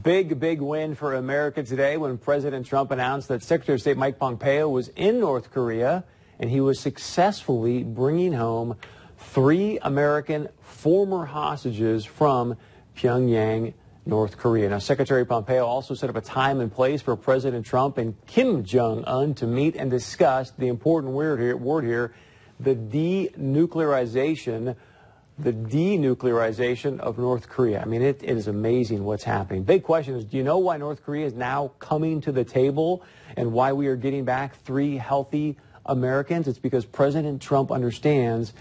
Big win for America today when President Trump announced that Secretary of State Mike Pompeo was in North Korea and he was successfully bringing home 3 American former hostages from Pyongyang, North Korea. Now, Secretary Pompeo also set up a time and place for President Trump and Kim Jong-un to meet and discuss the important word here, the denuclearization of North Korea. I mean, it is amazing what's happening. Big question is, do you know why North Korea is now coming to the table and why we are getting back 3 healthy Americans? It's because President Trump understands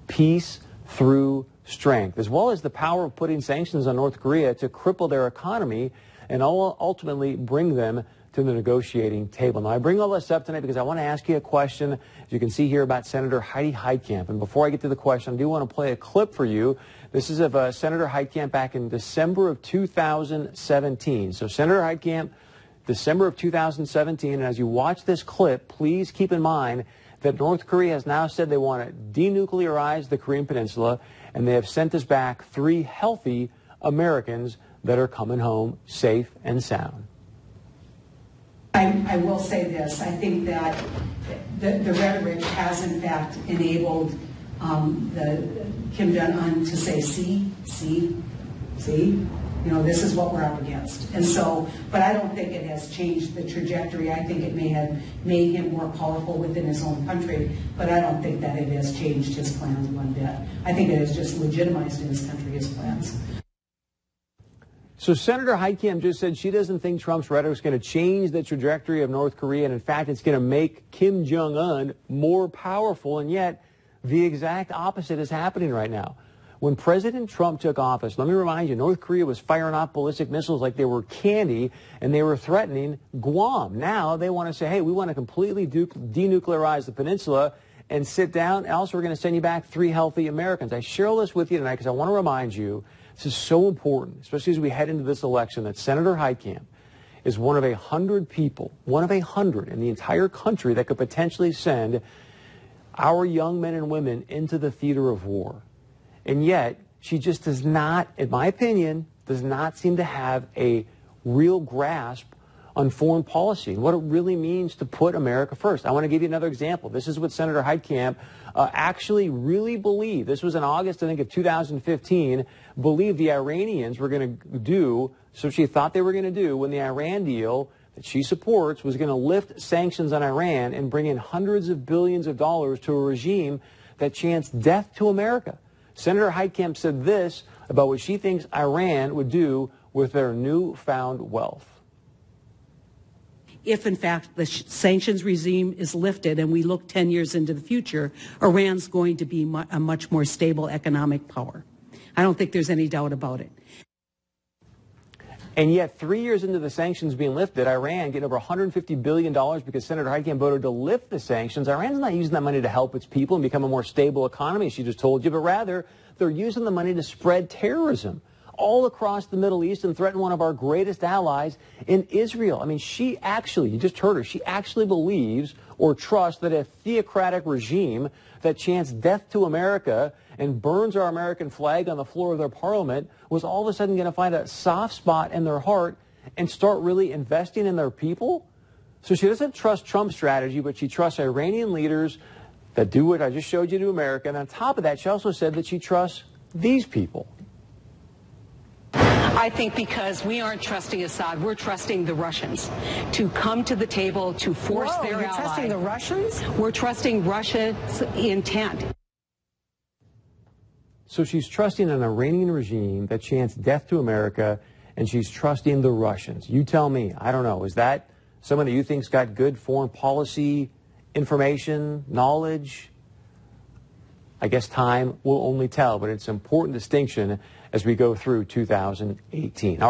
peace through strength, as well as the power of putting sanctions on North Korea to cripple their economy and ultimately bring them to the negotiating table. Now, I bring all this up tonight because I want to ask you a question, as you can see here, about Senator Heidi Heitkamp. And before I get to the question, I do want to play a clip for you. This is of Senator Heitkamp back in December of 2017. So Senator Heitkamp, December of 2017, and as you watch this clip, please keep in mind that North Korea has now said they want to denuclearize the Korean Peninsula, and they have sent us back 3 healthy Americans that are coming home safe and sound. I will say this. I think that the rhetoric has, in fact, enabled the Kim Jong-un to say, see, you know, this is what we're up against. And so, but I don't think it has changed the trajectory. I think it may have made him more powerful within his own country, but I don't think that it has changed his plans one bit. I think it has just legitimized in his country his plans. So Senator Heitkamp just said she doesn't think Trump's rhetoric is going to change the trajectory of North Korea, and in fact, it's going to make Kim Jong-un more powerful, and yet the exact opposite is happening right now. When President Trump took office, let me remind you, North Korea was firing off ballistic missiles like they were candy, and they were threatening Guam. Now they want to say, hey, we want to completely denuclearize the peninsula and sit down, and also we're going to send you back 3 healthy Americans. I share all this with you tonight because I want to remind you, this is so important, especially as we head into this election, that Senator Heitkamp is one of 100 people, one of 100 in the entire country that could potentially send our young men and women into the theater of war. And yet, she just does not, in my opinion, does not seem to have a real grasp on foreign policy and what it really means to put America first. I want to give you another example. This is what Senator Heitkamp actually really believed. This was in August, I think, of 2015, believed the Iranians were going to do, so she thought they were going to do, when the Iran deal that she supports was going to lift sanctions on Iran and bring in hundreds of billions of dollars to a regime that chants death to America. Senator Heitkamp said this about what she thinks Iran would do with their newfound wealth. If, in fact, the sanctions regime is lifted and we look 10 years into the future, Iran's going to be a much more stable economic power. I don't think there's any doubt about it. And yet, 3 years into the sanctions being lifted, Iran getting over $150 billion because Senator Heitkamp voted to lift the sanctions. Iran's not using that money to help its people and become a more stable economy, she just told you, but rather they're using the money to spread terrorism all across the Middle East and threaten one of our greatest allies in Israel. I mean, she actually, you just heard her, she actually believes or trusts that a theocratic regime that chants death to America and burns our American flag on the floor of their parliament was all of a sudden going to find a soft spot in their heart and start really investing in their people. So she doesn't trust Trump's strategy, but she trusts Iranian leaders that do what I just showed you to America. And on top of that, she also said that she trusts these people. I think because we aren't trusting Assad, we're trusting the Russians to come to the table to force their ally. You're trusting the Russians? We're trusting Russia's intent. So she's trusting an Iranian regime that chants death to America, and she's trusting the Russians. You tell me. I don't know. Is that someone that you think's got good foreign policy information, knowledge? I guess time will only tell, but it's an important distinction as we go through 2018.